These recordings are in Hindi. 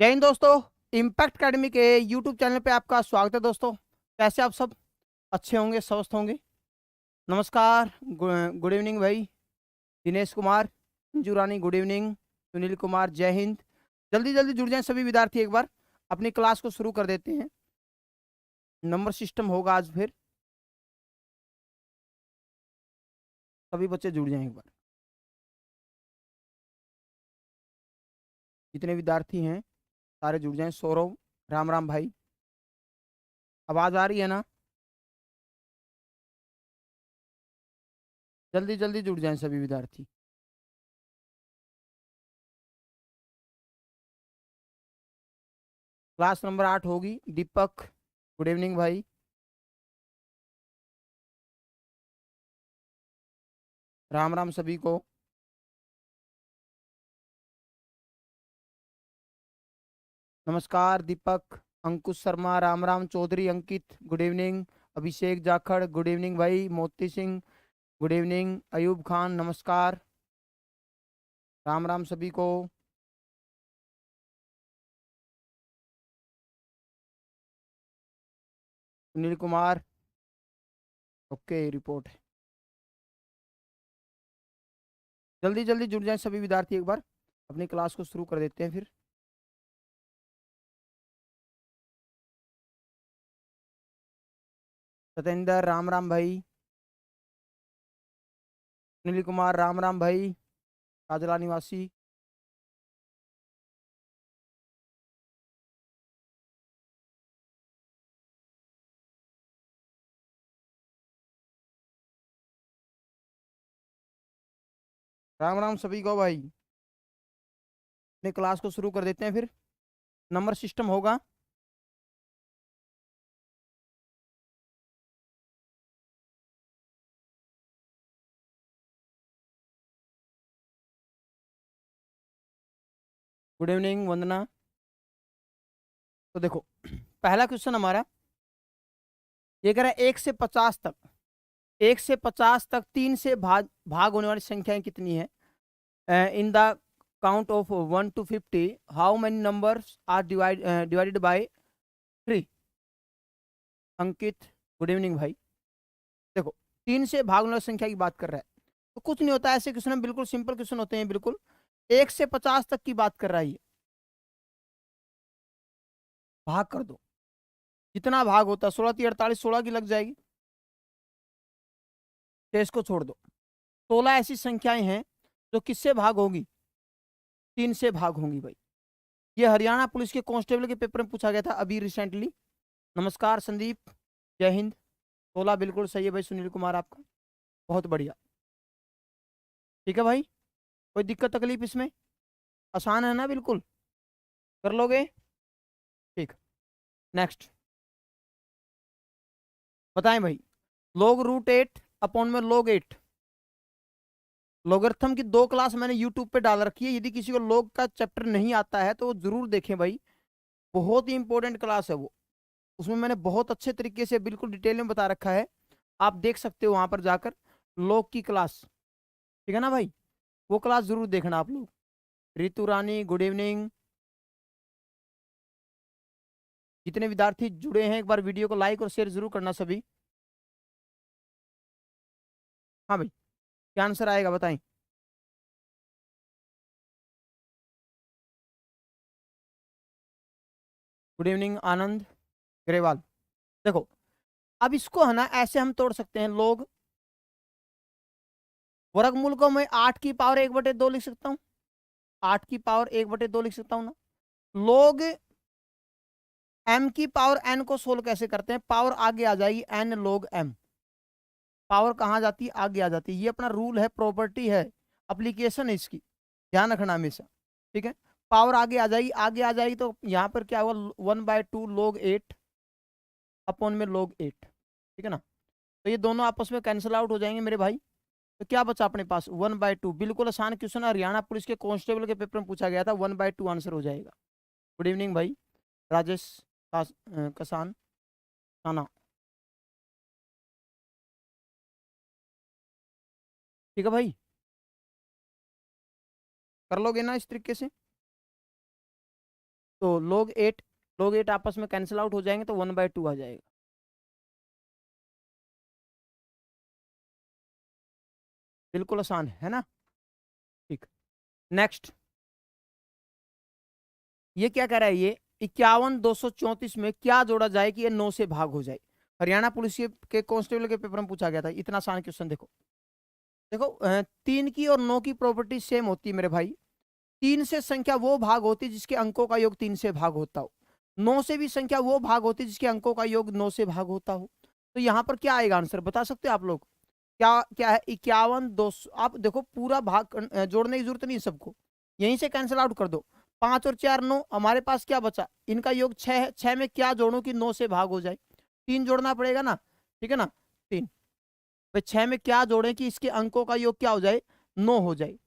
जय हिंद दोस्तों। इम्पैक्ट एकेडमी के यूट्यूब चैनल पे आपका स्वागत है दोस्तों। कैसे आप सब अच्छे होंगे, स्वस्थ होंगे। नमस्कार, गुड इवनिंग भाई। Dinesh Kumar, Manju Rani good evening. सुनील कुमार जय हिंद। जल्दी जल्दी जुड़ जाएं सभी विद्यार्थी, एक बार अपनी क्लास को शुरू कर देते हैं। नंबर सिस्टम होगा आज फिर, सभी बच्चे जुड़ जाएं एक बार। जितने विद्यार्थी हैं सारे जुड़ जाएं। सौरभ, राम राम भाई, आवाज आ रही है ना? जल्दी जल्दी जुड़ जाएं सभी विद्यार्थी। क्लास नंबर 8 होगी। दीपक गुड इवनिंग भाई। राम राम सभी को। नमस्कार दीपक, अंकुश शर्मा, राम राम चौधरी, अंकित गुड इवनिंग, अभिषेक जाखड़ गुड इवनिंग भाई, मोती सिंह गुड इवनिंग, अयूब खान नमस्कार, राम राम सभी को। सुनील कुमार, ओके रिपोर्ट है। जल्दी जल्दी जुड़ जाएं सभी विद्यार्थी, एक बार अपनी क्लास को शुरू कर देते हैं फिर। सतेंद्र राम राम भाई, सुनील कुमार राम राम भाई, काजला निवासी राम राम सभी को भाई। अपनी क्लास को शुरू कर देते हैं फिर। नंबर सिस्टम होगा। गुड इवनिंग वंदना। तो देखो पहला क्वेश्चन हमारा ये कह रहा है 1 से 50 तक, 1 से 50 तक 3 से भाग होने वाली संख्याएं कितनी है। In the count of 1 to 50 how many numbers are divided by 3। Ankit good evening भाई। देखो 3 से भाग होने वाली संख्या की बात कर रहा है, तो कुछ नहीं होता है ऐसे क्वेश्चन में, बिल्कुल सिंपल क्वेश्चन होते हैं बिल्कुल। 1 से 50 तक की बात कर रहा है ये। भाग कर दो, जितना भाग होता है 16 3 48, 16 की लग जाएगी। शेष को छोड़ दो। 16 ऐसी संख्याएं हैं जो किससे भाग होगी? 3 से भाग होंगी भाई। ये हरियाणा पुलिस के कांस्टेबल के पेपर में पूछा गया था अभी रिसेंटली। नमस्कार संदीप, जय हिंद। 16 बिल्कुल सही है भाई सुनील कुमार आपका, बहुत बढ़िया। ठीक है भाई, कोई दिक्कत तकलीफ इसमें? आसान है ना बिल्कुल, कर लोगे? ठीक। नेक्स्ट बताएं भाई। log√8 में log 8। लोगरिथम की 2 क्लास मैंने यूट्यूब पे डाल रखी है, यदि किसी को लोग का चैप्टर नहीं आता है तो वो जरूर देखें भाई। बहुत ही इंपॉर्टेंट क्लास है वो। उसमें मैंने बहुत अच्छे तरीके से बिल्कुल डिटेल में बता रखा है, आप देख सकते हो वहां पर जाकर लोग की क्लास। ठीक है ना भाई, वो क्लास जरूर देखना आप लोग। रितु रानी गुड इवनिंग। जितने विद्यार्थी जुड़े हैं एक बार वीडियो को लाइक और शेयर जरूर करना सभी। हाँ भाई, क्या आंसर आएगा बताएं। गुड इवनिंग आनंद ग्रेवाल। देखो अब इसको है ना ऐसे हम तोड़ सकते हैं। लोग वर्गमूल को मैं 8 की पावर 1/2 लिख सकता हूँ। 8 की पावर 1/2 लिख सकता हूँ ना। लोग m की पावर n को सोल्व कैसे करते हैं? पावर आगे आ जाएगी n log m। पावर कहाँ जाती है? आगे आ जाती है। ये अपना रूल है, प्रॉपर्टी है, अप्लीकेशन है इसकी, ध्यान रखना हमेशा। ठीक है, पावर आगे आ जाएगी, आगे आ जाएगी तो यहाँ पर क्या होगा? 1/2 log 8 ठीक है ना। तो ये दोनों आपस में कैंसिल आउट हो जाएंगे मेरे भाई। तो क्या बचा अपने पास? 1/2। बिल्कुल आसान क्वेश्चन, हरियाणा पुलिस के कांस्टेबल के पेपर में पूछा गया था। 1/2 आंसर हो जाएगा। गुड इवनिंग भाई राजेश कसान खाना। ठीक है भाई, कर लोगे ना इस तरीके से? तो log 8 आपस में कैंसिल आउट हो जाएंगे तो 1/2 आ जाएगा। बिल्कुल आसान है ना। ठीक। नेक्स्ट, ये क्या कह रहा है, ये 51,234 में क्या जोड़ा जाए कि ये 9 से भाग हो जाए। हरियाणा पुलिस के कांस्टेबल के पेपर में पूछा गया था, इतना आसान क्वेश्चन। देखो देखो 3 की और 9 की प्रॉपर्टी सेम होती है मेरे भाई। 3 से संख्या वो भाग होती है जिसके अंकों का योग 3 से भाग होता हो। 9 से भी संख्या वो भाग होती है जिसके अंकों का योग 9 से भाग होता हो। तो यहाँ पर क्या आएगा आंसर, बता सकते हो आप लोग? क्या क्या है, 51,200। आप देखो पूरा भाग जोड़ने की जरूरत नहीं है सबको, यहीं से कैंसिल आउट कर दो। 5 और 4 9, हमारे पास क्या बचा, इनका योग 6 है। 6 में क्या जोड़ू कि 9 से भाग हो जाए, 3 जोड़ना पड़ेगा ना, ठीक है ना, 3। भाई 6 में क्या जोड़े कि इसके अंकों का योग क्या हो जाए, 9 हो जाए।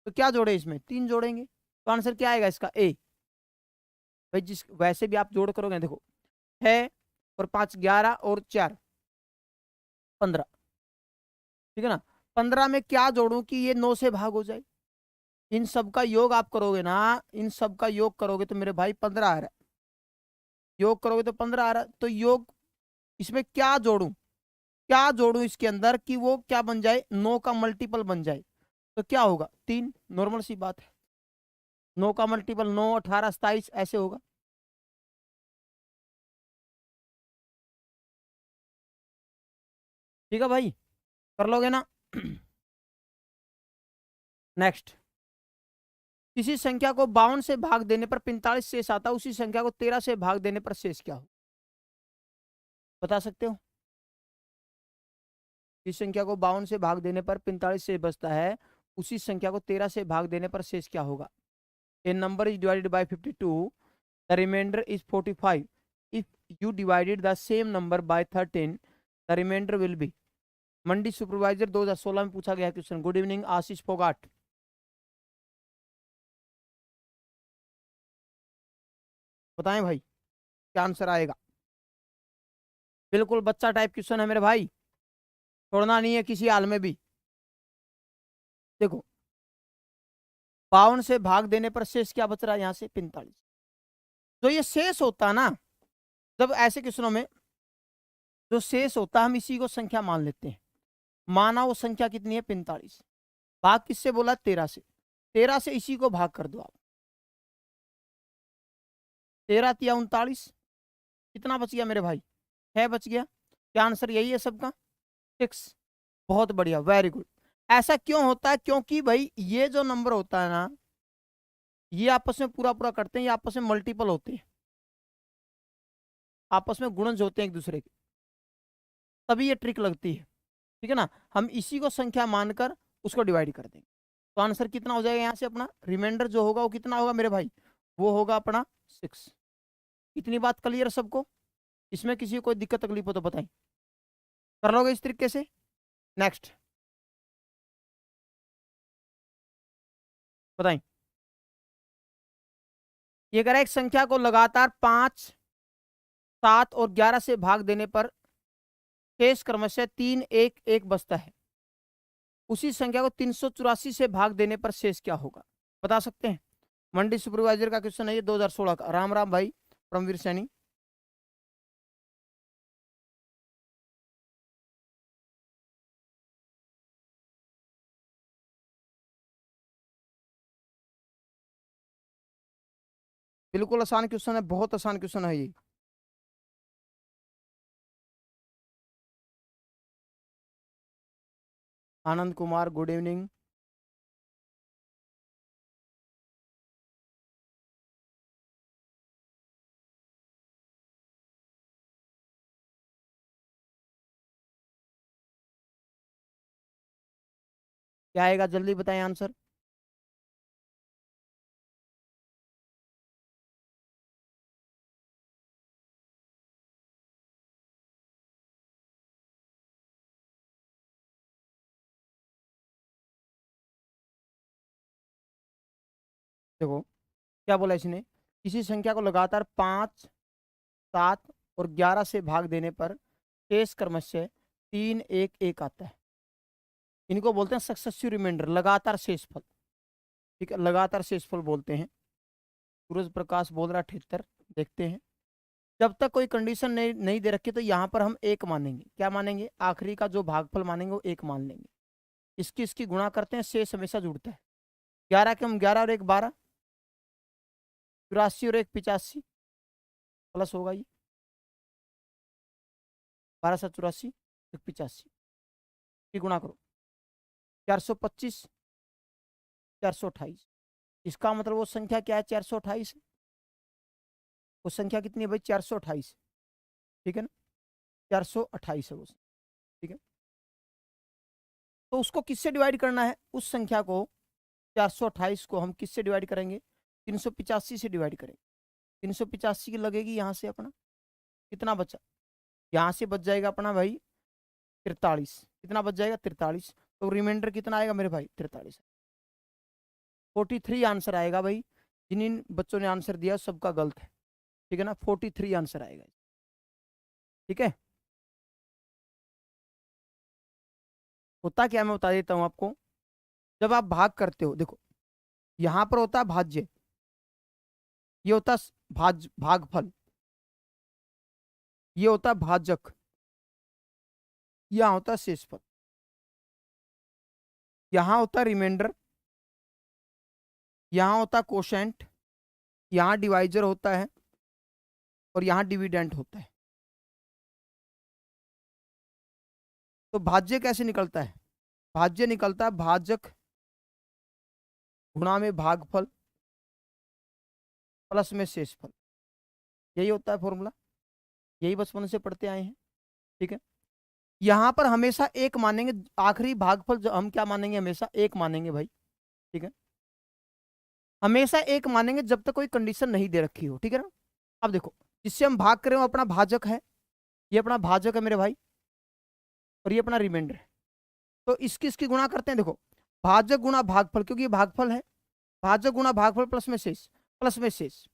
तो क्या जोड़े इसमें, 3 जोड़ेंगे। तो आंसर क्या आएगा इसका, ए। भाई जिस वैसे भी आप जोड़ करोगे, देखो 6 और 5 11 और 4 15, ठीक है ना। 15 में क्या जोड़ू कि ये 9 से भाग हो जाए। इन सब का योग आप करोगे ना, इन सब का योग करोगे तो मेरे भाई 15 आ रहा है। योग करोगे तो 15 आ रहा है। तो योग इसमें क्या जोड़ू, क्या जोड़ू इसके अंदर कि वो क्या बन जाए, 9 का मल्टीपल बन जाए। तो क्या होगा, 3। नॉर्मल सी बात है, 9 का मल्टीपल 9 18 27 ऐसे होगा। ठीक है भाई, कर लोगे ना। नेक्स्ट, किसी संख्या को 52 से भाग देने पर 45 शेष आता, उसी संख्या को 13 से भाग देने पर शेष क्या हो, बता सकते हो? किसी संख्या को 52 से भाग देने पर 45 से बचता है, उसी संख्या को 13 से भाग देने पर शेष क्या होगा? A number is divided by 52, the remainder is 45। If you divided the same number by 13, the remainder will be. मंडी सुपरवाइजर 2016 में पूछा गया question. Good evening Ashish Phogat. बताएं भाई क्या आंसर आएगा। बिल्कुल बच्चा टाइप क्वेश्चन है मेरे भाई, छोड़ना नहीं है किसी हाल में भी। देखो 52 से भाग देने पर शेष क्या बच रहा है, यहाँ से 45। जो ये शेष होता है ना, जब ऐसे क्वेश्चनों में जो शेष होता है हम इसी को संख्या मान लेते हैं। माना वो संख्या कितनी है, 45। भाग किससे बोला, 13 से। 13 से इसी को भाग कर दो आप, 13 तिया 39, कितना बच गया मेरे भाई, 6 बच गया। क्या आंसर यही है सबका, 6। बहुत बढ़िया, वेरी गुड। ऐसा क्यों होता है, क्योंकि भाई ये जो नंबर होता है ना, ये आपस में पूरा पूरा करते हैं, ये आपस में मल्टीपल होते हैं, आपस में गुणज होते हैं एक दूसरे के, तभी ये ट्रिक लगती है। ठीक है ना, हम इसी को संख्या मानकर उसको डिवाइड कर देंगे। तो आंसर कितना हो जाएगा यहाँ से अपना, रिमाइंडर जो होगा वो कितना होगा मेरे भाई, वो होगा अपना 6। इतनी बात क्लियर सबको, इसमें किसी को कोई दिक्कत तकलीफ हो तो बताएं, कर लोगे इस तरीके से। नेक्स्ट बताएं, ये कह रहा है एक संख्या को लगातार 5 7 और 11 से भाग देने पर शेष क्रमशः 3 1 1 बचता है, उसी संख्या को 384 से भाग देने पर शेष क्या होगा, बता सकते हैं? मंडी सुपरवाइजर का क्वेश्चन है ये, 2016 का। राम राम भाई परमवीर सैनी। बिल्कुल आसान क्वेश्चन है, बहुत आसान क्वेश्चन है ये। Anand Kumar good evening. क्या आएगा जल्दी बताएं आंसर। देखो क्या बोला इसने, किसी संख्या को लगातार 5 7 और 11 से भाग देने पर शेष क्रमशः 3 1 1 आता है, इनको बोलते हैं सक्सेसिव रिमाइंडर, लगातार शेषफल। ठीक है, लगातार शेषफल बोलते हैं। सूरज प्रकाश बोल रहा 78। देखते हैं, जब तक कोई कंडीशन नहीं दे रखी तो यहाँ पर हम एक मानेंगे। क्या मानेंगे? आखिरी का जो भागफल मानेंगे वो एक मान लेंगे। इसकी गुणा करते हैं, शेष हमेशा जुड़ता है। 11 के हम 11 और 1 12, 84 और 1 85 प्लस होगा ये 12 7 84 1 85 की गुणा करो 425 428। इसका मतलब वो संख्या क्या है? 428 है। वो संख्या कितनी है भाई? 428। ठीक है ना, 428 है वो, ठीक है। तो उसको किससे डिवाइड करना है? उस संख्या को 428 को हम किससे डिवाइड करेंगे? 385 से डिवाइड करेंगे। 385 की लगेगी यहाँ से अपना, कितना बचा? यहाँ से बच जाएगा अपना भाई 43। कितना बच जाएगा? 43। तो रिमाइंडर कितना आएगा मेरे भाई? 43। 43 आंसर आएगा भाई। जिन बच्चों ने आंसर दिया सबका गलत है, ठीक है ना। 43 आंसर आएगा, ठीक है। होता क्या, मैं बता देता हूं आपको। जब आप भाग करते हो, देखो यहां पर होता है भाज्य, ये होता भागफल, ये होता भाजक, यहां होता शेषफल, यहां होता रिमाइंडर, यहां होता कोशेंट, यहां डिवाइजर होता है और यहां डिविडेंट होता है। तो भाज्य कैसे निकलता है? भाज्य निकलता है भाजक गुणा में भागफल प्लस में शेषफल। यही होता है फॉर्मूला, यही बचपन से पढ़ते आए हैं, ठीक है। यहां पर हमेशा एक मानेंगे, आखिरी भागफल जो हम क्या मानेंगे? हमेशा एक मानेंगे भाई, ठीक है। हमेशा एक मानेंगे जब तक कोई कंडीशन नहीं दे रखी हो, ठीक है ना। अब देखो, जिससे हम भाग कर रहे हो अपना भाजक है, ये अपना भाजक है मेरे भाई, और ये अपना रिमाइंडर है। तो इसकी गुणा करते हैं। देखो, भाजक गुणा भागफल, क्योंकि ये भागफल है, भाजक गुणा भागफल प्लस में शेष, प्लस में शेष।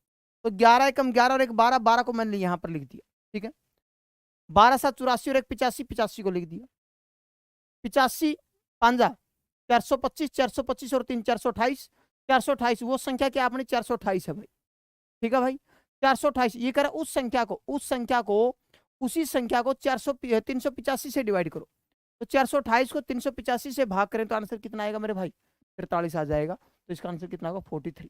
तो 11 एकम 11 और 1 12, 12 को मैंने यहां पर लिख दिया, ठीक है। 12 7 84 और 1 85, 85 को लिख दिया। 85 5 425, 425 और 3 428, 428 वो संख्या क्या आपने? 428 है भाई, ठीक है भाई। 428 ये करा उस संख्या को, उसी संख्या को 385 से डिवाइड करो। तो 428 को 385 से भाग करें तो आंसर कितना आएगा मेरे भाई? 43 आ जाएगा। तो इसका आंसर कितना होगा? 43।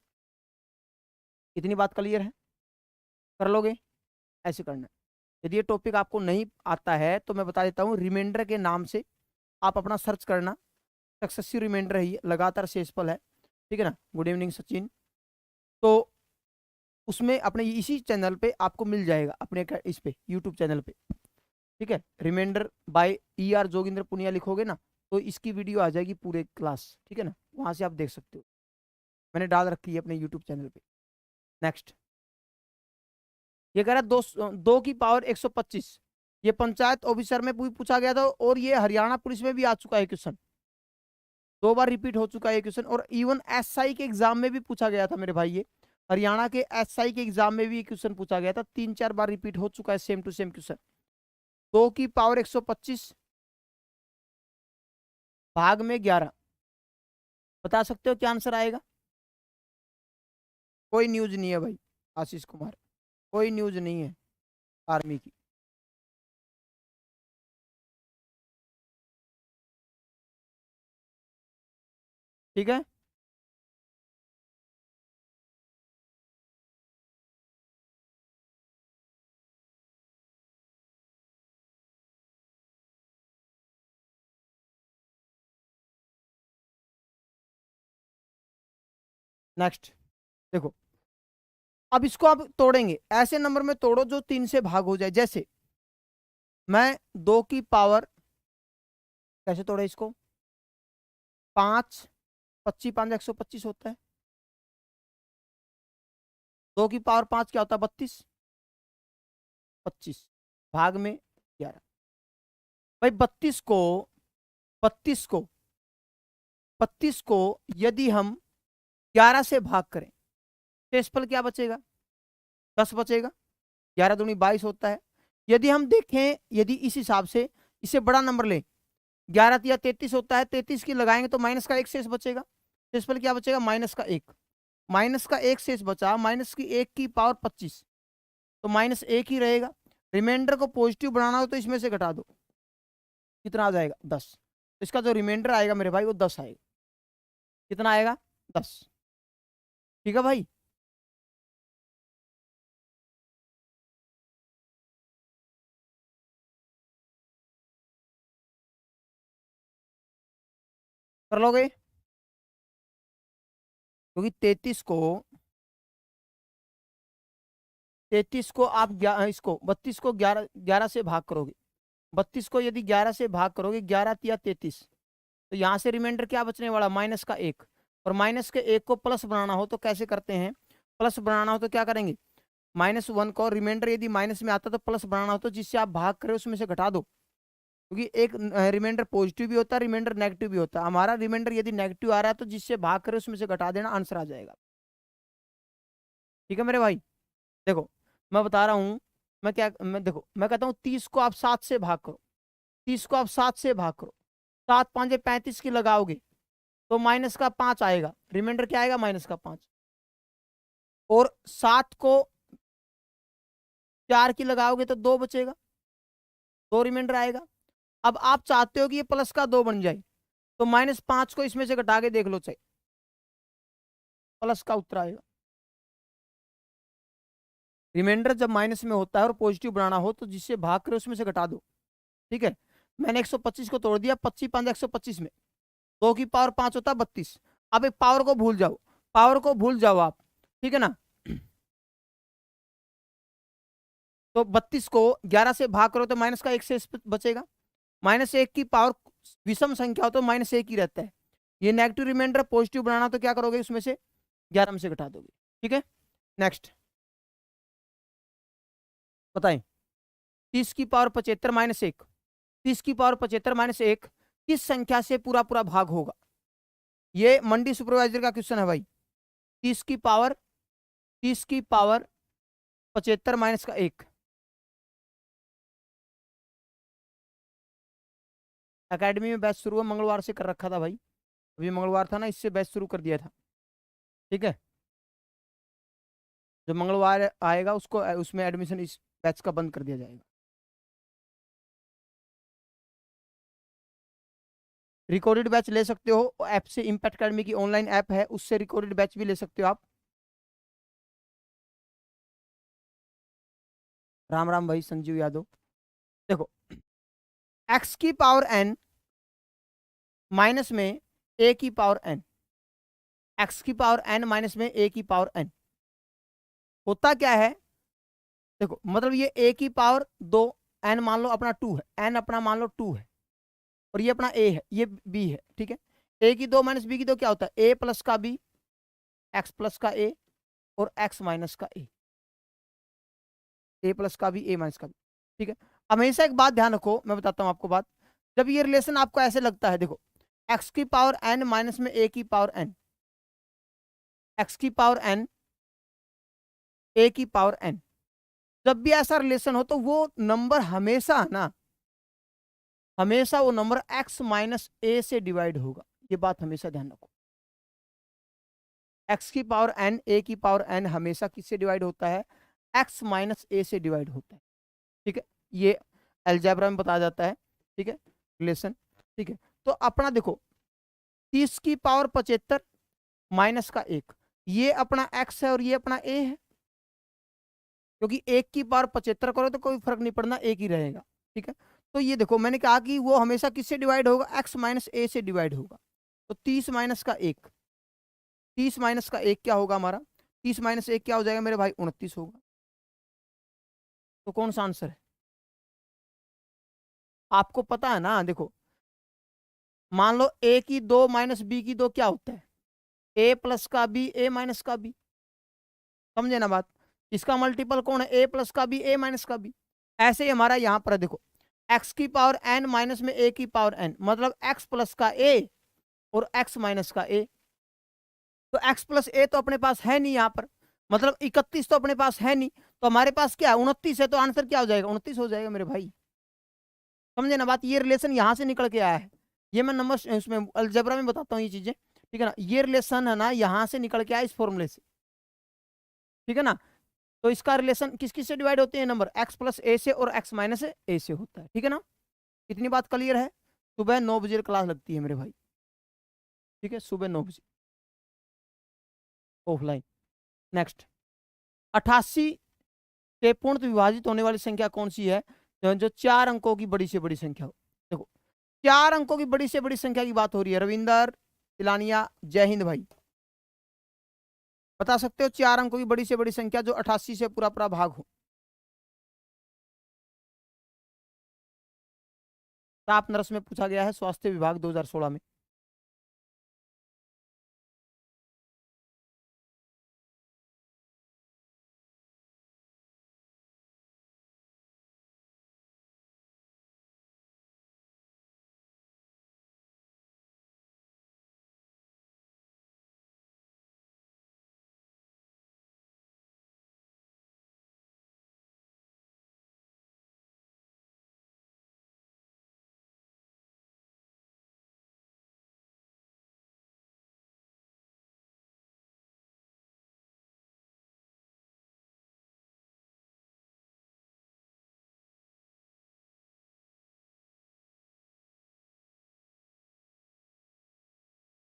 इतनी बात क्लियर है? कर लोगे? ऐसे करना है। यदि ये टॉपिक आपको नहीं आता है तो मैं बता देता हूँ, रिमाइंडर के नाम से आप अपना सर्च करना, सक्सेसिव रिमाइंडर है, लगातार शेषफल है, ठीक है ना। Good evening Sachin. तो उसमें अपने इसी चैनल पे आपको मिल जाएगा, अपने इस पे यूट्यूब चैनल पे, ठीक है। Reminder by ER Joginder Punia लिखोगे ना तो इसकी वीडियो आ जाएगी पूरे क्लास, ठीक है ना। वहां से आप देख सकते हो, मैंने डाल रखी है अपने यूट्यूब चैनल पे। नेक्स्ट, ये कह रहा है 2 की पावर 125। ये पंचायत ऑफिसर में पूछा गया था और ये हरियाणा पुलिस में भी आ चुका है क्वेश्चन, 2 बार रिपीट हो चुका है क्वेश्चन। और इवन SI के एग्जाम में भी पूछा गया था मेरे भाई, ये हरियाणा के SI के एग्जाम में भी क्वेश्चन पूछा गया था, 3-4 बार रिपीट हो चुका है सेम टू सेम क्वेश्चन। 2 की पावर 125 भाग में 11, बता सकते हो क्या आंसर आएगा? कोई न्यूज नहीं है भाई आशीष कुमार, कोई न्यूज नहीं है आर्मी की। ठीक है, नेक्स्ट देखो, अब इसको आप तोड़ेंगे, ऐसे नंबर में तोड़ो जो 3 से भाग हो जाए। जैसे मैं 2 की पावर, कैसे तोड़े इसको? 5 25 5 125 होता है। 2 की पावर 5 क्या होता है? 32, 25 भाग में 11। भाई 32 को 32 को यदि हम 11 से भाग करें, शेषफल क्या बचेगा? 10 बचेगा। 11 दूनी 22 होता है। यदि हम देखें, यदि इस हिसाब से इसे बड़ा नंबर लें, 11 या 33 होता है, 33 की लगाएंगे तो माइनस का 1 शेष बचेगा, शेषफल क्या बचेगा? -1। माइनस का एक शेष बचा, माइनस की 1 की पावर 25, तो माइनस 1 ही रहेगा। रिमाइंडर को पॉजिटिव बनाना हो तो इसमें से घटा दो, कितना आ जाएगा 10। इसका जो रिमाइंडर आएगा मेरे भाई वो 10 आएगा। कितना आएगा 10। ठीक है भाई। कर लोगे, क्योंकि 33 को आप इसको 32 को 11 से भाग करोगे। 32 को यदि 11 से भाग करोगे, 11 या 33, तो यहाँ से रिमाइंडर क्या बचने वाला, माइनस का 1। और माइनस के 1 को प्लस बनाना हो तो कैसे करते हैं, प्लस बनाना हो तो क्या करेंगे, -1 को रिमाइंडर यदि माइनस में आता तो प्लस बनाना हो तो जिससे आप भाग करे उसमें से घटा दो, क्योंकि एक रिमाइंडर पॉजिटिव भी होता है, रिमाइंडर नेगेटिव भी होता है। हमारा रिमाइंडर यदि नेगेटिव आ रहा है तो जिससे भाग करे उसमें से घटा देना, आंसर आ जाएगा। ठीक है मेरे भाई। देखो मैं बता रहा हूँ, मैं देखो मैं कहता हूँ 30 को आप 7 से भाग करो, 30 को आप 7 से भाग करो, 7 5 35 की लगाओगे तो माइनस का 5 आएगा, रिमाइंडर क्या आएगा, माइनस का 5। और 7 को 4 की लगाओगे तो 2 बचेगा, 2 रिमाइंडर आएगा। अब आप चाहते हो कि ये प्लस का 2 बन जाए, तो -5 को इसमें से घटा के देख लो, चाहिए प्लस का उत्तर आएगा। रिमाइंडर जब माइनस में होता है और पॉजिटिव बनाना हो तो जिससे भाग करे उसमें से घटा दो। ठीक है, मैंने 125 को तोड़ दिया, 25 5 125 में 2 की पावर 5 होता है 32। अब एक पावर को भूल जाओ, पावर को भूल जाओ आप, ठीक है ना। तो 32 को 11 से भाग करो तो माइनस का 1 से बचेगा। -1 की पावर विषम संख्या हो तो -1 ही रहता है। ये नेगेटिव रिमाइंडर पॉजिटिव बनाना तो क्या करोगे, उसमें से 11 में से घटा दोगे। ठीक है, नेक्स्ट बताएं। 30 की पावर 75 -1, 30 की पावर 75 -1 किस संख्या से पूरा पूरा भाग होगा। ये मंडी सुपरवाइजर का क्वेश्चन है भाई। 30 की पावर 75 माइनस का 1। एकेडमी में बैच शुरू है, मंगलवार से कर रखा था भाई, अभी मंगलवार था ना, इससे बैच शुरू कर दिया था। ठीक है, जो मंगलवार आएगा उसको उसमें एडमिशन इस बैच का बंद कर दिया जाएगा। रिकॉर्डेड बैच ले सकते हो ऐप से, इम्पैक्ट अकेडमी की ऑनलाइन ऐप है, उससे रिकॉर्डेड बैच भी ले सकते हो आप। राम राम भाई संजीव यादव। देखो x की पावर n माइनस में a की पावर n, x की पावर n माइनस में a की पावर n होता क्या है। देखो मतलब ये a की पावर 2, n मान लो अपना 2 है, n अपना मान लो 2 है, और ये अपना a है, ये b है। ठीक है, a की 2 माइनस b की 2 क्या होता है, a प्लस का b, x प्लस का a और x माइनस का a, a प्लस का b, a माइनस का b। ठीक है, हमेशा एक बात ध्यान रखो, मैं बताता हूं आपको बात। जब ये रिलेशन आपको ऐसे लगता है, देखो x की पावर n माइनस में a की पावर n, x की पावर n a की पावर n, जब भी ऐसा रिलेशन हो तो वो नंबर हमेशा ना, हमेशा वो नंबर x माइनस a से डिवाइड होगा। ये बात हमेशा ध्यान रखो, x की पावर n a की पावर n हमेशा किससे डिवाइड होता है, x माइनस a से डिवाइड होता है। ठीक है, ये अलजेब्रा में बताया जाता है। ठीक है, रिलेशन। ठीक है, तो अपना देखो 30 की पावर 75 माइनस का 1, ये अपना x है और ये अपना a है, क्योंकि 1 की पावर 75 करो तो कोई फर्क नहीं पड़ना, एक ही रहेगा। ठीक है, तो ये देखो मैंने कहा कि वो हमेशा किससे डिवाइड होगा, x माइनस a से डिवाइड होगा। तो 30 माइनस का 1, 30 माइनस का 1 क्या होगा हमारा, 30 माइनस 1 क्या हो जाएगा मेरे भाई, 29 होगा। तो कौन सा आंसर है, आपको पता है ना। देखो मान लो a की 2 माइनस b की 2 क्या होता है, a प्लस का b, a माइनस का b। समझे ना बात, इसका मल्टीपल कौन है, a प्लस का b, a माइनस का b। ऐसे ही हमारा यहाँ पर देखो x की पावर n माइनस में a की पावर n, मतलब x प्लस का a और x माइनस का a। तो x प्लस a तो अपने पास है नहीं यहाँ पर, मतलब 31 तो अपने पास है नहीं, तो हमारे पास क्या है 29 है, तो आंसर क्या हो जाएगा, 29 हो जाएगा मेरे भाई। समझे ना बात, ये रिलेशन यहाँ से निकल के आया है, ये मैं नंबर उसमें अलजेब्रा में बताता हूँ ये चीजें। ठीक है ना, ये रिलेशन है ना यहां से निकल के आया इस फॉर्मूले से, ठीक है ना। तो इसका रिलेशन किस किस से डिवाइड होते हैं नंबर, x प्लस ए से और x माइनस ए से होता है, ठीक है ना। इतनी बात क्लियर है। सुबह 9 बजे क्लास लगती है मेरे भाई, ठीक है, सुबह 9 बजे ऑफलाइन। नेक्स्ट, 88 से पूर्ण विभाजित होने वाली संख्या कौन सी है जो 4 अंकों की बड़ी से बड़ी संख्या हो। देखो 4 अंकों की बड़ी से बड़ी संख्या की बात हो रही है। रविंदर, तिलानिया, जय हिंद भाई, बता सकते हो 4 अंकों की बड़ी से बड़ी संख्या जो 88 से पूरा पूरा भाग हो। टॉप नर्स में पूछा गया है, स्वास्थ्य विभाग 2016 में।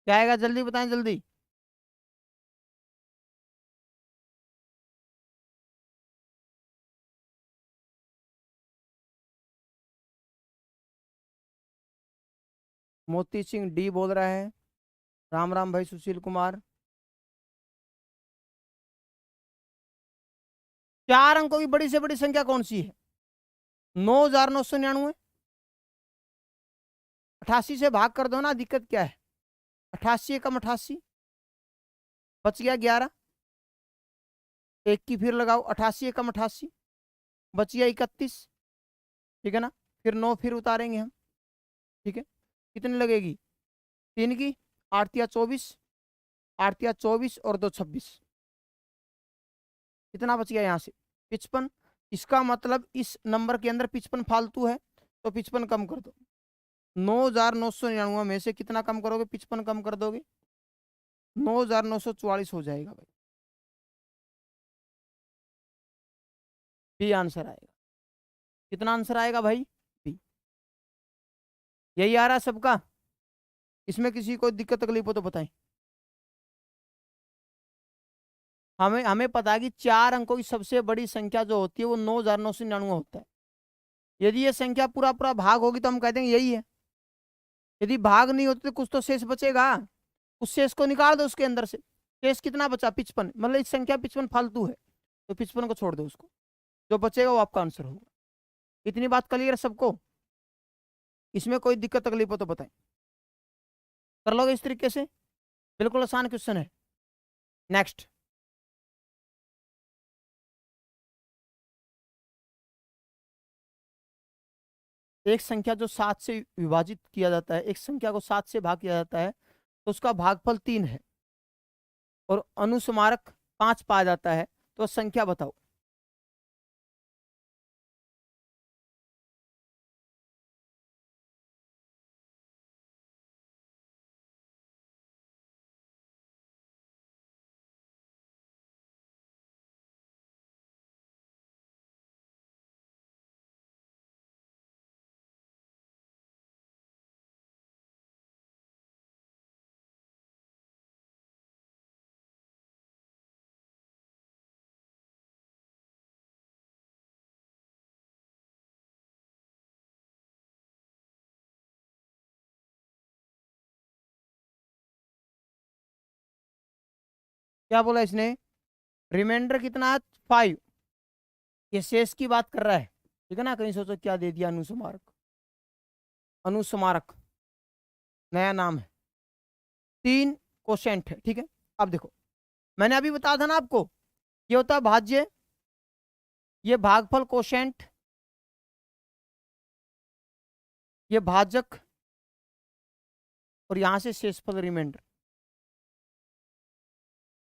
क्या आएगा जल्दी बताएं जल्दी। मोती सिंह डी बोल रहा है। राम राम भाई सुशील कुमार। 4 अंकों की बड़ी से बड़ी संख्या कौन सी है, 9,999। 88 से भाग कर दो ना, दिक्कत क्या है। 88 एकम 88, बच गया 11। एक की फिर लगाओ, 88 एकम 88, बच गया 31, ठीक है ना। फिर 9 फिर उतारेंगे हम, ठीक है। कितनी लगेगी, 3 की, 8 या 24, 8 या 24 और 2 26, कितना बच गया यहाँ से, 55। इसका मतलब इस नंबर के अंदर 55 फालतू है, तो 55 कम कर दो। 9,999 में से कितना कम करोगे, 55 कम कर दोगे, 9,944 हो जाएगा भाई, बी आंसर आएगा। कितना आंसर आएगा भाई, बी। यही आ रहा है सबका, इसमें किसी को दिक्कत तकलीफ हो तो बताएं। हमें हमें पता है कि 4 अंकों की सबसे बड़ी संख्या जो होती है वो 9,999 होता है। यदि ये संख्या पूरा पूरा भाग होगी तो हम कह देंगे यही है। यदि भाग नहीं होती तो कुछ तो शेष बचेगा, उस शेष को निकाल दो उसके अंदर से। शेष कितना बचा, 55, मतलब इस संख्या 55 फालतू है, तो 55 को छोड़ दो, उसको जो बचेगा वो आपका आंसर होगा। इतनी बात क्लियर है सबको, इसमें कोई दिक्कत तकलीफ हो तो बताएं। कर लोगे इस तरीके से, बिल्कुल आसान क्वेश्चन है। नेक्स्ट, एक संख्या जो 7 से विभाजित किया जाता है, एक संख्या को 7 से भाग किया जाता है तो उसका भागफल 3 है और अनुस्मारक 5 पाया जाता है, तो संख्या बताओ। क्या बोला इसने, रिमाइंडर कितना है, 5। ये शेष की बात कर रहा है, ठीक है ना। कहीं सोचो क्या दे दिया, अनुस्मारक, अनुस्मारक नया नाम है। 3 कोशेंट है, ठीक है। अब देखो मैंने अभी बताया था ना आपको, ये होता है भाज्य, ये भागफल कोशेंट, ये भाजक, और यहां से शेषफल रिमाइंडर,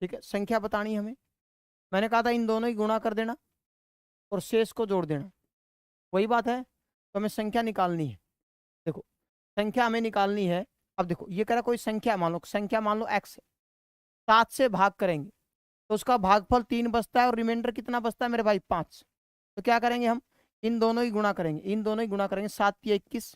ठीक है। संख्या बतानी है हमें, मैंने कहा था इन दोनों ही गुणा कर देना और शेष को जोड़ देना, वही बात है। तो हमें संख्या निकालनी है। देखो संख्या हमें निकालनी है, अब देखो ये कह रहा कोई संख्या मान लो x है, 7 से भाग करेंगे तो उसका भागफल 3 बचता है और रिमाइंडर कितना बचता है मेरे भाई 5। तो क्या करेंगे हम, इन दोनों ही गुणा करेंगे, इन दोनों ही गुणा करेंगे, 7 या 21,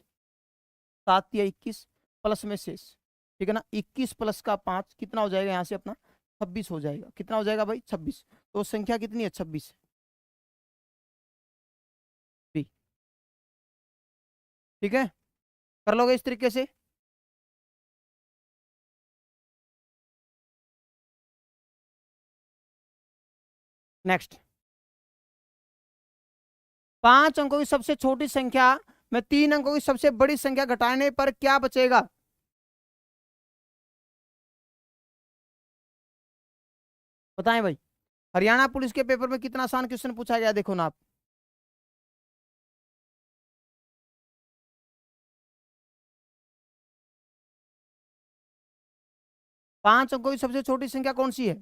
7 या 21 प्लस में शेष, ठीक है ना, 21 प्लस का 5 कितना हो जाएगा यहाँ से अपना 26 हो जाएगा। कितना हो जाएगा भाई 26। तो संख्या कितनी है 26। ठीक है, कर लोगे इस तरीके से। नेक्स्ट, 5 अंकों की सबसे छोटी संख्या में 3 अंकों की सबसे बड़ी संख्या घटाने पर क्या बचेगा। बताएं भाई, हरियाणा पुलिस के पेपर में कितना आसान क्वेश्चन पूछा गया देखो ना आप। पांच अंकों की सबसे छोटी संख्या कौन सी है,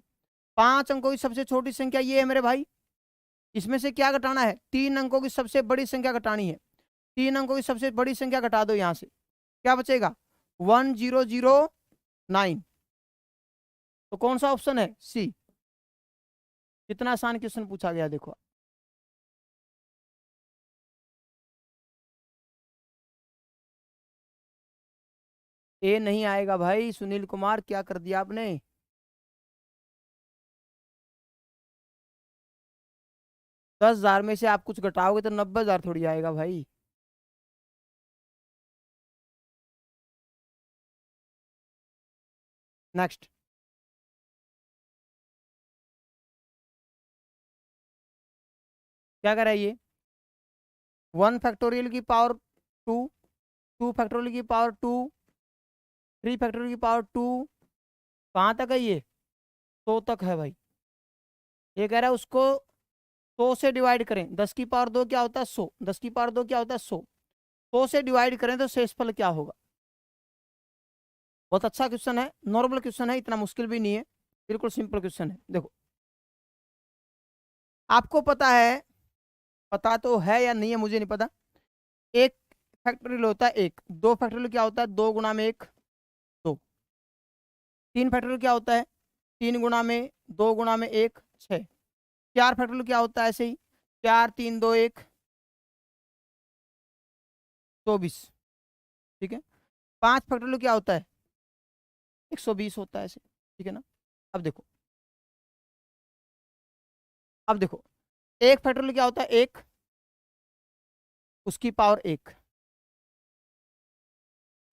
5 अंकों की सबसे छोटी संख्या ये है मेरे भाई। इसमें से क्या घटाना है, 3 अंकों की सबसे बड़ी संख्या घटानी है। 3 अंकों की सबसे बड़ी संख्या घटा दो यहां से, क्या बचेगा 1009। तो कौन सा ऑप्शन है सी। कितना आसान क्वेश्चन पूछा गया देखो। ए नहीं आएगा भाई, सुनील कुमार क्या कर दिया आपने। 10,000 में से आप कुछ घटाओगे तो 90,000 थोड़ी आएगा भाई। नेक्स्ट, क्या कर रहा है ये, 1 फैक्टोरियल की पावर 2, 2 फैक्टोरियल की पावर 2, 3 फैक्टोरियल की पावर 2। कहाँ तक है ये, 100 तक है भाई। ये कह रहा है उसको 100 से डिवाइड करें, 10 की पावर 2 क्या होता है 100, 10 की पावर 2 क्या होता है 100, 100 से डिवाइड करें तो शेषफल क्या होगा। बहुत अच्छा क्वेश्चन है, नॉर्मल क्वेश्चन है, इतना मुश्किल भी नहीं है, बिल्कुल सिंपल क्वेश्चन है। देखो आपको पता है, पता तो है या नहीं है मुझे नहीं पता, एक फैक्टोरियल होता है एक, 2 फैक्टोरियल क्या होता है 2 गुना में 1, 2। 3 फैक्टोरियल क्या होता है 3 गुना में 2 गुना में 1, 6। 4 फैक्टोरियल क्या होता है ऐसे ही, 4 3 2 1, 24। ठीक है, 5 फैक्टोरियल क्या होता है 120 होता है ऐसे, ठीक है ना। अब देखो, अब देखो, 1 फैक्टोरियल क्या होता है 1, उसकी पावर 1।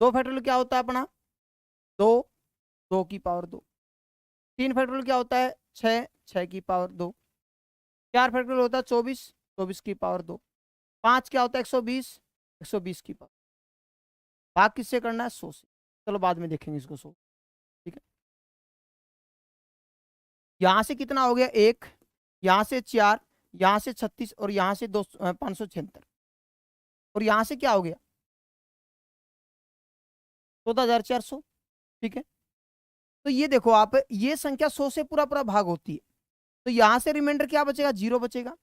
2 फैक्टोरियल क्या होता है अपना 2, 2 की पावर 2। 3 फैक्टोरियल क्या होता है 6, 6 की पावर 2। 4 फैक्टोरियल होता है 24, 24 की पावर 2। 5 क्या होता है 120, 120 की पावर। भाग किससे करना है 100 से, चलो बाद में देखेंगे इसको 100। ठीक है, यहाँ से कितना हो गया 1, यहाँ से 4, यहाँ से 36 और यहाँ से 576, और यहाँ से क्या हो गया 14,400। ठीक है, तो ये देखो आप, ये संख्या 100 से पूरा पूरा भाग होती है, तो यहाँ से रिमाइंडर क्या बचेगा 0 बचेगा।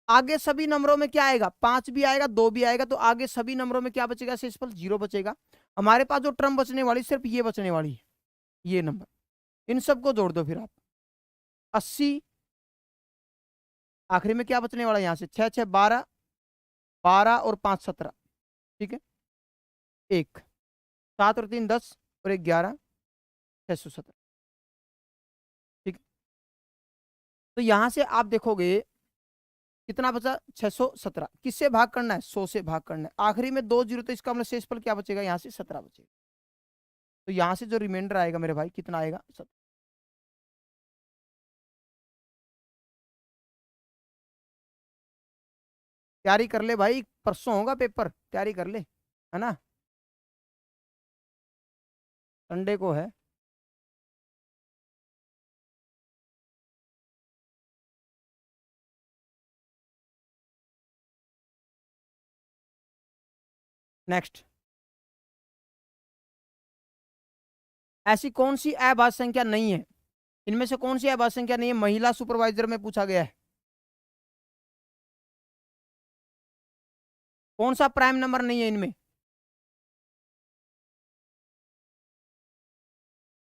आगे सभी नंबरों में क्या आएगा 5 भी आएगा 2 भी आएगा, तो आगे सभी नंबरों में क्या बचेगा शेषफल 0 बचेगा। हमारे पास जो टर्म बचने वाली सिर्फ ये बचने वाली है, ये नंबर, इन सबको जोड़ दो फिर आप 80। आखिरी में क्या बचने वाला है यहाँ से 6 6 12, 12 और 5 17। ठीक है, 1 7 और 3 10 और 1 11, 617। ठीक है, तो यहाँ से आप देखोगे कितना बचा 617, किससे भाग करना है 100 से भाग करना है, आखिरी में 2 जीरो, तो इसका मतलब शेषफल क्या बचेगा यहाँ से 17 बचेगा। तो यहाँ से जो रिमाइंडर आएगा मेरे भाई कितना आएगा 17। तैयारी कर ले भाई, परसों होगा पेपर, तैयारी कर ले, है ना, संडे को है। नेक्स्ट, ऐसी कौन सी अभाज्य संख्या नहीं है, इनमें से कौन सी अभाज्य संख्या नहीं है, महिला सुपरवाइजर में पूछा गया है। कौन सा प्राइम नंबर नहीं है इनमें,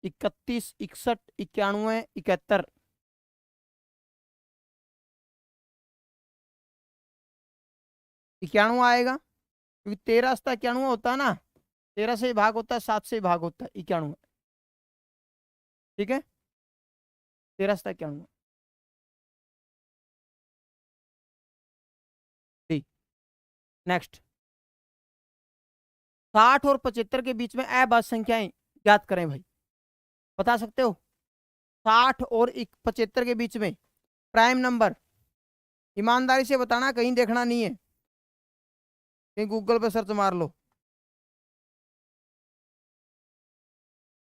31, 61, 91, 71। 91 आएगा, क्योंकि 13 से 91 होता है ना, 13 से ही भाग होता है, 7 से ही भाग होता है 91। ठीक है, 13 से 91। ठीक, नेक्स्ट। 60 और 75 के बीच में अभाज्य संख्याएं ज्ञात करें भाई, बता सकते हो? 60 और 75 के बीच में प्राइम नंबर, ईमानदारी से बताना, कहीं देखना नहीं है, कहीं गूगल पे सर्च मार लो,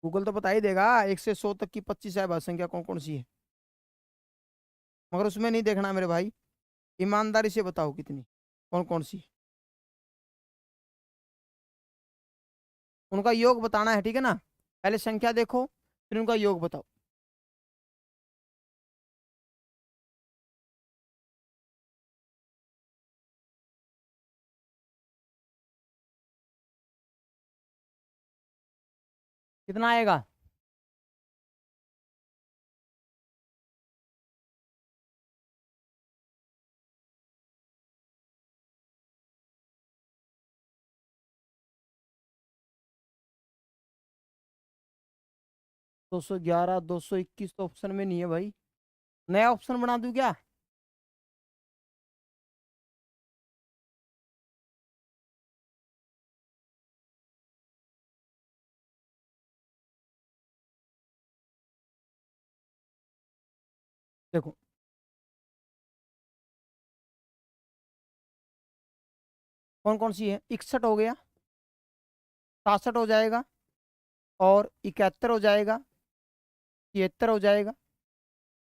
गूगल तो बता ही देगा 1 से 100 तक की 25 अभाज्य संख्या कौन कौन सी है, मगर उसमें नहीं देखना मेरे भाई, ईमानदारी से बताओ कितनी, कौन कौन सी, उनका योग बताना है, ठीक है ना? पहले संख्या देखो, फिर उनका योग बताओ। कितना आएगा? दो सौ ग्यारह, 221 तो ऑप्शन में नहीं है भाई, नया ऑप्शन बना दूं क्या? देखो, कौन कौन सी है, 61 हो गया, 67 हो जाएगा, और 71 हो जाएगा, 73 हो जाएगा।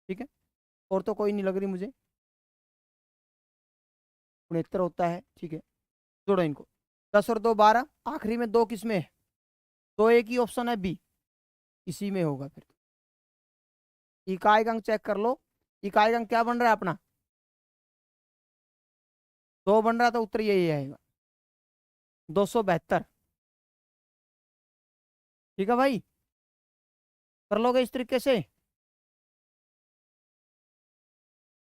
ठीक है, और तो कोई नहीं लग रही मुझे, 69 होता है। ठीक है, जोड़ो इनको, 10 और 2 12, आखिरी में 2 किस में है? 2 एक ही ऑप्शन है बी, इसी में होगा फिर। इकाई अंक चेक कर लो, इकाई अंक क्या बन रहा है अपना? 2 बन रहा है, तो उत्तर यही आएगा, 272। ठीक है भाई, कर लोगे इस तरीके से,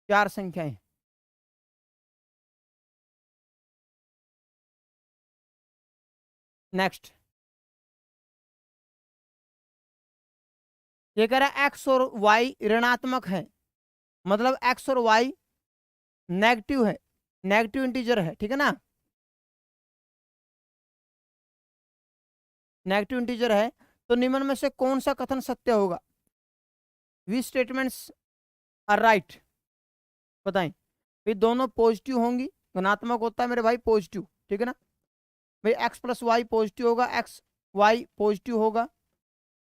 4 संख्याएं। नेक्स्ट, ये कह रहा है एक्स और वाई ऋणात्मक है, मतलब एक्स और वाई नेगेटिव है, नेगेटिव इंटीजर है, ठीक है ना, नेगेटिव इंटीजर है, तो निम्न में से कौन सा कथन सत्य होगा? वी स्टेटमेंट्स आर राइट, बताएं। भाई दोनों पॉजिटिव होंगी, धनात्मक होता है मेरे भाई पॉजिटिव, ठीक है ना, भाई एक्स प्लस वाई पॉजिटिव होगा, एक्स वाई पॉजिटिव होगा,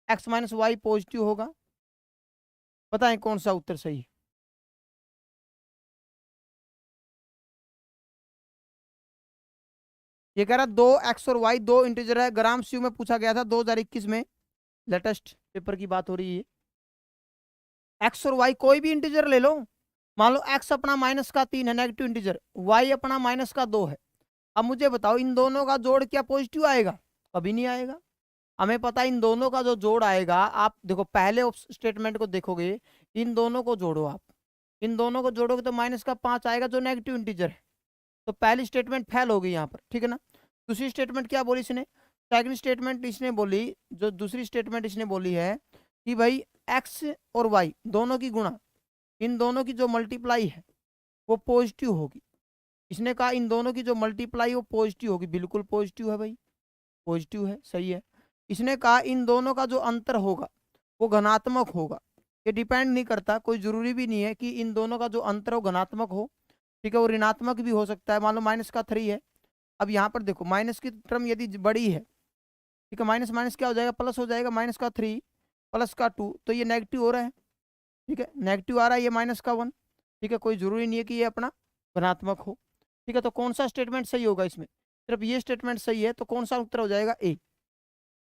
एक्स माइनस वाई पॉजिटिव होगा, बताएं कौन सा उत्तर सही है? ये कह रहा 2 एक्स और वाई दो इंटीजर है, ग्राम सीयू में पूछा गया था 2021 में, लेटेस्ट पेपर की बात हो रही है। एक्स और वाई कोई भी इंटीजर ले लो, मान लो एक्स अपना -3 है नेगेटिव इंटीजर, वाई अपना -2 है, अब मुझे बताओ इन दोनों का जोड़ क्या पॉजिटिव आएगा? कभी नहीं आएगा। हमें पता है इन दोनों का जो जोड़ आएगा, आप देखो पहले स्टेटमेंट को देखोगे, इन दोनों को जोड़ो आप, इन दोनों को जोड़ोगे तो -5 आएगा जो नेगेटिव इंटीजर है, तो पहली स्टेटमेंट फेल होगी यहाँ पर, ठीक है ना। दूसरी स्टेटमेंट क्या बोली इसने, सेकंड स्टेटमेंट इसने बोली, जो दूसरी स्टेटमेंट इसने बोली है कि भाई एक्स और वाई दोनों की गुणा, इन दोनों की जो मल्टीप्लाई है वो पॉजिटिव होगी, इसने कहा इन दोनों की जो मल्टीप्लाई वो पॉजिटिव होगी, बिल्कुल पॉजिटिव है भाई, पॉजिटिव है, सही है। इसने कहा इन दोनों का जो अंतर होगा वो धनात्मक होगा, ये डिपेंड नहीं करता, कोई जरूरी भी नहीं है कि इन दोनों का जो अंतर हो धनात्मक हो, ठीक है, वो ऋणात्मक भी हो सकता है, मान लो -3 है, अब यहाँ पर देखो माइनस की टर्म यदि बड़ी है, ठीक है, माइनस माइनस क्या हो जाएगा, प्लस हो जाएगा, -3 +2, तो ये नेगेटिव हो रहा है, ठीक है, नेगेटिव आ रहा है, ये -1, ठीक है, कोई जरूरी नहीं है कि ये अपना धनात्मक हो, ठीक है, तो कौन सा स्टेटमेंट सही होगा इसमें, सिर्फ ये स्टेटमेंट सही है, तो कौन सा उत्तर हो जाएगा? ए,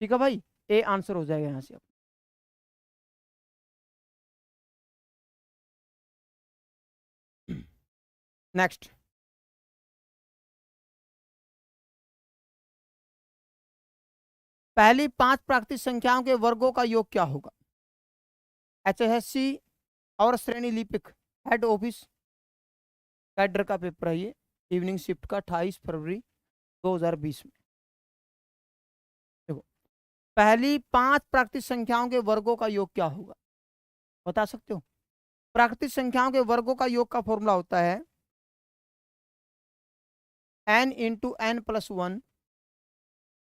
ठीक है भाई, ए आंसर हो जाएगा यहाँ से। नेक्स्ट, पहली 5 प्राकृतिक संख्याओं के वर्गों का योग क्या होगा? HSC और श्रेणी लिपिक हेड ऑफिस कैडर का पेपर है ये, इवनिंग शिफ्ट का 28 फरवरी 2020 में। देखो, पहली 5 प्राकृतिक संख्याओं के वर्गों का योग क्या होगा, बता सकते हो? प्राकृतिक संख्याओं के वर्गों का योग का फॉर्मूला होता है n into n plus 1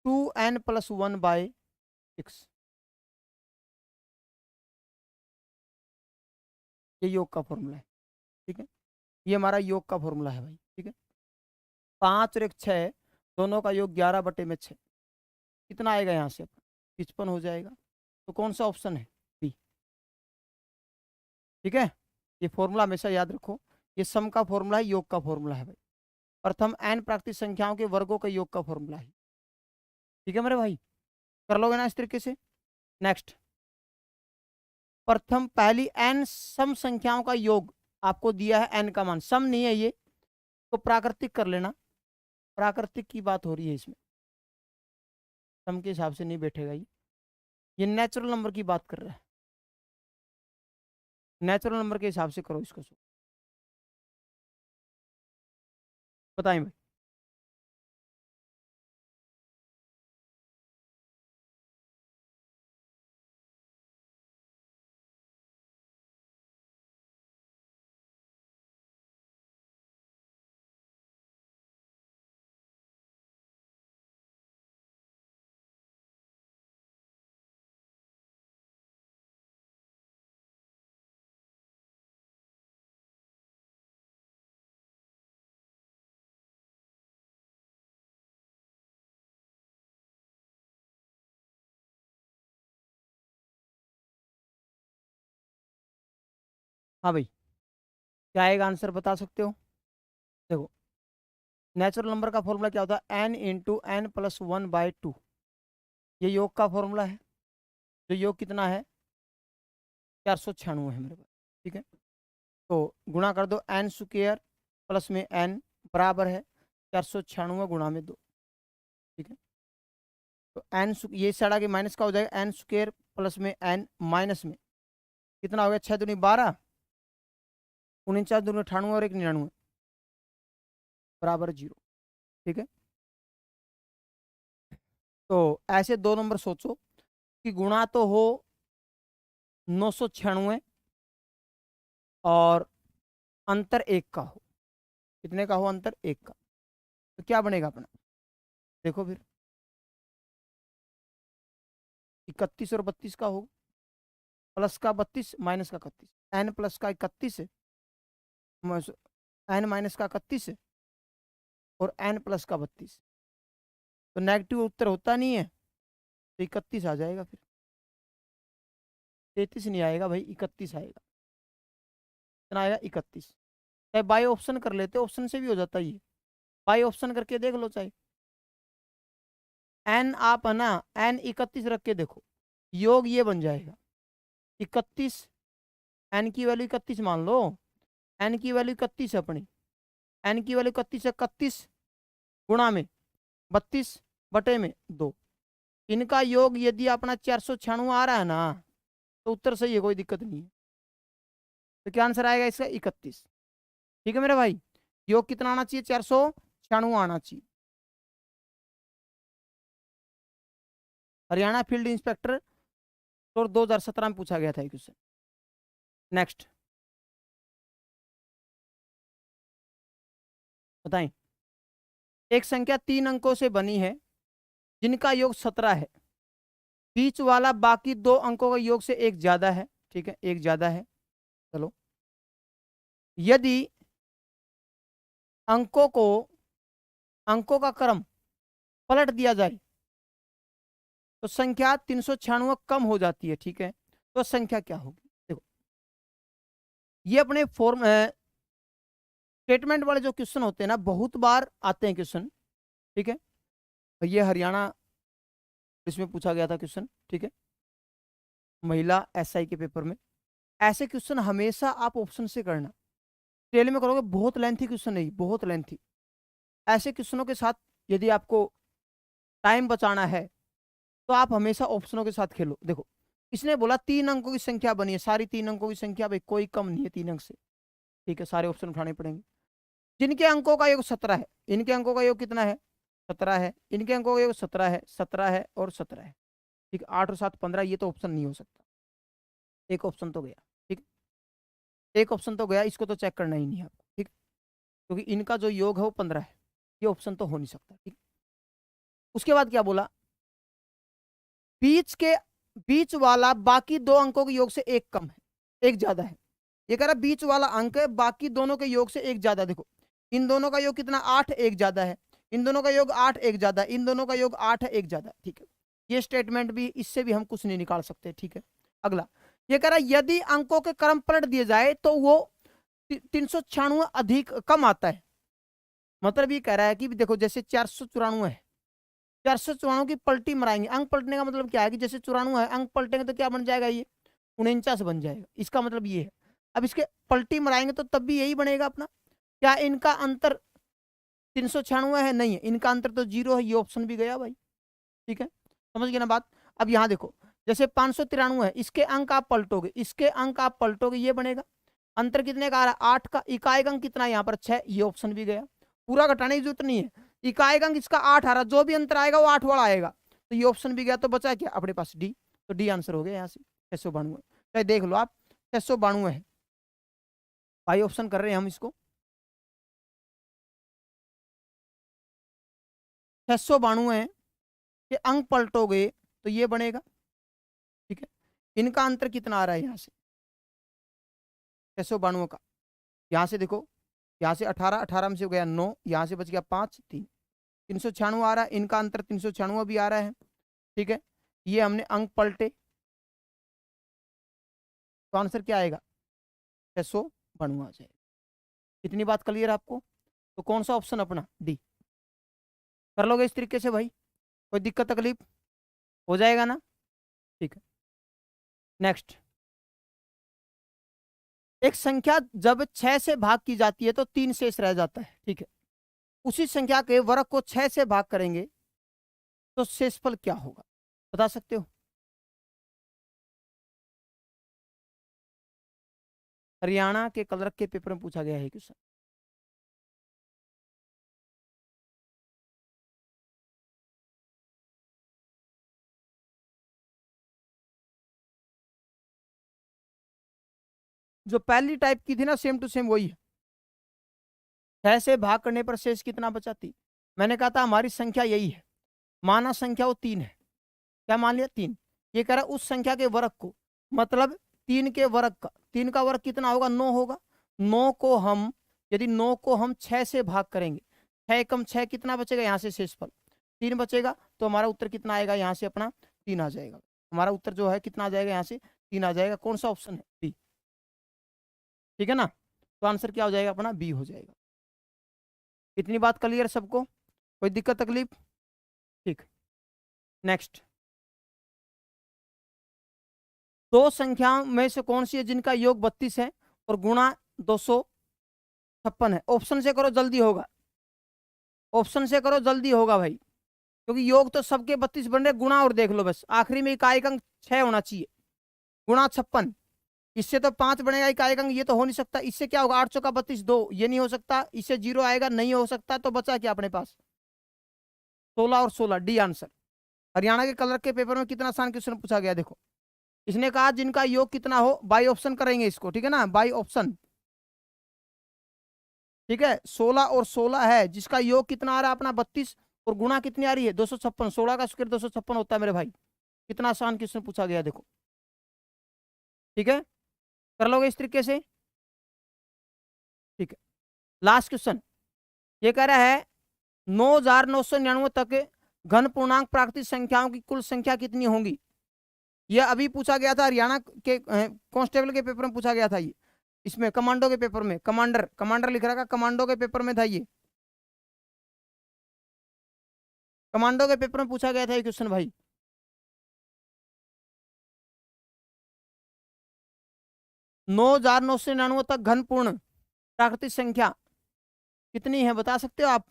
2n plus 1/6। ये योग का फॉर्मूला है, ठीक है। ये हमारा योग का फॉर्मूला है भाई, ठीक है। 5 और 1 6, दोनों का योग 11/6। कितना आएगा यहाँ से? 55 हो जाएगा। तो कौन सा ऑप्शन है? बी, ठीक है। ये फॉर्मूला हमेशा याद रखो, ये सम का फॉर्मूला है, योग का फॉर्मूला है भाई। प्रथम n प्राकृतिक संख्याओं के वर्गों का योग का फॉर्मूला है, ठीक है मेरे भाई। कर लोगे ना इस तरीके से? नेक्स्ट, प्रथम पहली n सम संख्याओं का योग आपको दिया है, n का मान सम नहीं है ये, तो प्राकृतिक कर लेना। प्राकृतिक की बात हो रही है इसमें, सम के हिसाब से नहीं बैठेगा ये नेचुरल नंबर की बात कर रहा है। नेचुरल नंबर के हिसाब से करो इसको। बताएं भाई। हाँ भाई, क्या आएगा आंसर, बता सकते हो? देखो, नेचुरल नंबर का फॉर्मूला क्या होता है? n into n plus 1/2। ये योग का फॉर्मूला है, जो योग कितना है? 496 है मेरे पास, ठीक है। तो गुणा कर दो, n स्क्वायर प्लस में n बराबर है 496 गुणा में 2, ठीक है। तो n ये साइड के माइनस का हो जाएगा, n स्क्वायर प्लस में n माइनस में कितना हो गया? 6 दूनी 12, 49 दूनी 98 और 1 99 बराबर 0, ठीक है। तो ऐसे दो नंबर सोचो कि गुणा तो हो 996 और अंतर 1 का हो। कितने का हो? अंतर 1 का। तो क्या बनेगा अपना? देखो फिर, 31 और 32 का हो, प्लस का 32 माइनस का 31, n प्लस का 31 है, n माइनस का 31 है और n प्लस का 32। तो नेगेटिव उत्तर होता नहीं है, तो 31 आ जाएगा। फिर 33 नहीं आएगा भाई, 31 आएगा। कितना आएगा? 31। चाहे बाई ऑप्शन कर लेते, ऑप्शन से भी हो जाता है ये, बाई ऑप्शन करके देख लो। चाहे n आप है ना, n 31 रख के देखो, योग ये बन जाएगा 31, n की वैल्यू 31 मान लो, n की वैल्यू 31 है अपनी, n की वैल्यू 31 है, 31 गुणा में 32 बटे में 2। इनका योग यदि अपना 496 आ रहा है ना, तो उत्तर सही है, कोई दिक्कत नहीं है। तो क्या आंसर आएगा इसका? 31, ठीक है मेरे भाई। योग कितना आना चाहिए? 496 आना चाहिए। हरियाणा फील्ड इंस्पेक्टर और 2017 में पूछा गया था ये क्वेश्चन। नेक्स्ट बताएं, एक संख्या 3 अंकों से बनी है जिनका योग 17 है, बीच वाला बाकी 2 अंकों का योग से एक ज्यादा है, ठीक है, एक ज्यादा है। चलो, यदि अंकों का क्रम पलट दिया जाए तो संख्या 396 कम हो जाती है, ठीक है। तो संख्या क्या होगी? देखो, ये अपने फॉर्म स्टेटमेंट वाले जो क्वेश्चन होते हैं ना, बहुत बार आते हैं क्वेश्चन, ठीक है। ये हरियाणा इसमें पूछा गया था क्वेश्चन, ठीक है, महिला एसआई के पेपर में। ऐसे क्वेश्चन हमेशा आप ऑप्शन से करना, टेल में करोगे बहुत लेंथी क्वेश्चन, नहीं बहुत लेंथी। ऐसे क्वेश्चनों के साथ यदि आपको टाइम बचाना है तो आप हमेशा ऑप्शनों के साथ खेलो। देखो इसने बोला 3 अंकों की संख्या बनी है, सारी 3 अंकों की संख्या भाई कोई कम नहीं है 3 अंक से, ठीक है, सारे ऑप्शन उठाने पड़ेंगे। जिनके अंकों का योग 17 है, इनके अंकों का योग कितना है 17 है, इनके अंकों का योग 17 है, 17 है और 17 है, ठीक है, 8 और 7 15, ये तो ऑप्शन नहीं हो सकता, एक ऑप्शन तो गया, ठीक है, एक ऑप्शन तो गया, इसको तो चेक करना ही नहीं है आपको, ठीक, क्योंकि इनका जो योग है वो 15 है, ये ऑप्शन तो हो नहीं सकता, ठीक। उसके बाद क्या बोला, बीच वाला बाकी दो अंकों के योग से एक कम है, एक ज्यादा है। ये कह रहा बीच वाला अंक है बाकी दोनों के योग से एक ज्यादा। देखो इन दोनों का योग कितना 8, एक ज्यादा है, इन दोनों का योग 8 एक ज्यादा, इन दोनों का योग 8 है एक ज्यादा, ठीक है। ये स्टेटमेंट भी, इससे भी हम कुछ नहीं निकाल सकते, ठीक है। अगला ये कह रहा यदि अंकों के क्रम पलट दिए जाए तो वो 396 अधिक कम आता है। मतलब ये कह रहा है कि देखो जैसे 494 है, 494 की पलटी मराएंगे, अंक पलटने का मतलब क्या है कि जैसे 94 है, अंक पलटेंगे तो क्या बन जाएगा, ये 49 बन जाएगा, इसका मतलब ये है। अब इसके पलटी मराएंगे तो तब भी यही बनेगा अपना। क्या इनका अंतर 396 है, नहीं है, इनका अंतर तो 0 है, ये ऑप्शन भी गया भाई, ठीक है, समझ गए ना बात। अब यहाँ देखो जैसे 593 है, इसके अंक आप पलटोगे, इसके अंक आप पलटोगे, ये बनेगा। अंतर कितने का आ रहा है 8 का, इकाई अंक कितना है यहाँ पर 6, ये ऑप्शन भी गया। पूरा घटाने की जरूरत नहीं है, इकाई अंक इसका 8 आ रहा, जो भी अंतर आएगा वो 8 वाला आएगा, तो ये ऑप्शन भी गया। तो बचा क्या अपने पास डी, तो डी आंसर हो गया यहाँ से 692, चाहे देख लो आप 692 है भाई, ऑप्शन कर रहे हैं हम इसको 692 है, ये अंक पलटोगे तो ये बनेगा, ठीक है। इनका अंतर कितना आ रहा है यहाँ से 692 का, यहाँ से देखो, यहाँ से 18, 18 में से हो गया 9, यहाँ से बच गया 5, 3, 396 आ रहा है, इनका अंतर 396 भी आ रहा है, ठीक है। ये हमने अंक पलटे तो आंसर क्या आएगा 692 आ जाएगा। इतनी बात क्लियर आपको, तो कौन सा ऑप्शन अपना डी, कर लोगे इस तरीके से भाई, कोई दिक्कत तकलीफ हो जाएगा ना, ठीक है। नेक्स्ट, एक संख्या जब 6 से भाग की जाती है तो 3 शेष रह जाता है, ठीक है। उसी संख्या के वर्ग को 6 से भाग करेंगे तो शेषफल क्या होगा, बता सकते हो। हरियाणा के क्लर्क के पेपर में पूछा गया है क्वेश्चन। जो पहली टाइप की थी ना सेम टू सेम वही है, 6 से भाग करने पर शेष कितना बचाती। मैंने कहा था हमारी संख्या यही है, माना संख्या वो 3 है, क्या मान लिया 3। ये कह रहा उस संख्या के वर्ग को, मतलब 3 के वर्ग का, 3 का वर्ग कितना होगा 9 होगा, 9 को हम, यदि 9 को हम 6 से भाग करेंगे, 6 कम 6 कितना बचेगा यहाँ से शेषफल 3 बचेगा, तो हमारा उत्तर कितना आएगा यहाँ से अपना 3 आ जाएगा। हमारा उत्तर जो है कितना आ जाएगा यहाँ से 3 आ जाएगा। कौन सा ऑप्शन है बी, ठीक है ना, तो आंसर क्या हो जाएगा अपना बी हो जाएगा। इतनी बात क्लियर सबको, कोई दिक्कत तकलीफ, ठीक। नेक्स्ट, दो संख्याओं में से कौन सी है जिनका योग 32 है और गुणा 256 है। ऑप्शन से करो जल्दी होगा, ऑप्शन से करो जल्दी होगा भाई, क्योंकि योग तो सबके 32 बन रहे, गुणा और देख लो बस, आखिरी में इकाई अंक 6 होना चाहिए, गुणा 56, इससे तो 5 बनेगा इकाई अंक, ये तो हो नहीं सकता। इससे क्या होगा 8 चौका 32 2, ये नहीं हो सकता, इससे 0 आएगा, नहीं हो सकता, तो बचा क्या अपने पास 16 और 16, डी आंसर। हरियाणा के कलर के पेपर में कितना आसान क्वेश्चन पूछा गया, देखो इसने कहा जिनका योग कितना हो, बाई ऑप्शन करेंगे इसको, ठीक है ना, बाई ऑप्शन, ठीक है। 16 और 16 है, जिसका योग कितना आ रहा है अपना 32 और गुणा कितनी आ रही है 256, 16 का स्क्वायर 256 होता है मेरे भाई। कितना आसान क्वेश्चन पूछा गया देखो, ठीक है, कर लोगे इस तरीके से, ठीक है। लास्ट क्वेश्चन, ये कह रहा है 9,999 तक घन पूर्णांक प्राकृतिक संख्याओं की कुल संख्या कितनी होगी। यह अभी पूछा गया था हरियाणा के कांस्टेबल के पेपर में पूछा गया था, ये इसमें कमांडो के पेपर में, कमांडर कमांडर लिख रहा था, कमांडो के पेपर में था ये, कमांडो के पेपर में पूछा गया था ये क्वेश्चन भाई। 9,999 तक घन पूर्ण प्राकृतिक संख्या कितनी है, बता सकते हो आप।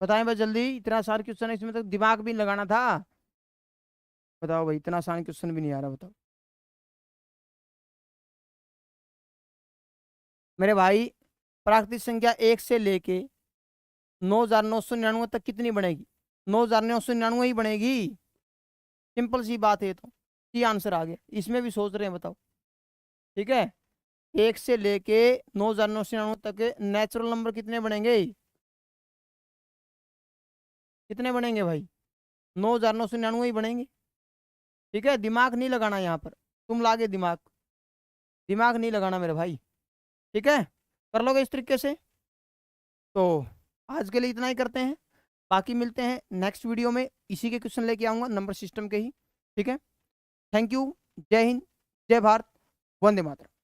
बताएं भाई जल्दी, इतना आसान क्वेश्चन है, इसमें तो दिमाग भी लगाना था। बताओ भाई, इतना आसान क्वेश्चन भी नहीं आ रहा, बताओ मेरे भाई। प्राकृतिक संख्या 1 से लेके 9,999 तक कितनी बनेगी? 9,999 ही बनेगी। सिंपल सी बात है, तो ये आंसर आ गया। इसमें भी सोच रहे हैं, बताओ। ठीक है, 1 से लेके 9,999 तक नेचुरल नंबर कितने बनेंगे? कितने बनेंगे भाई? 9,999 ही बनेंगे। ठीक है, दिमाग नहीं लगाना यहाँ पर, तुम लागे दिमाग, दिमाग नहीं लगाना मेरे भाई। ठीक है, कर लोगे इस तरीके से। तो आज के लिए इतना ही करते हैं, बाकी मिलते हैं नेक्स्ट वीडियो में। इसी के क्वेश्चन लेके आऊंगा, नंबर सिस्टम के ही। ठीक है, थैंक यू। जय हिंद, जय भारत, वंदे मातरम।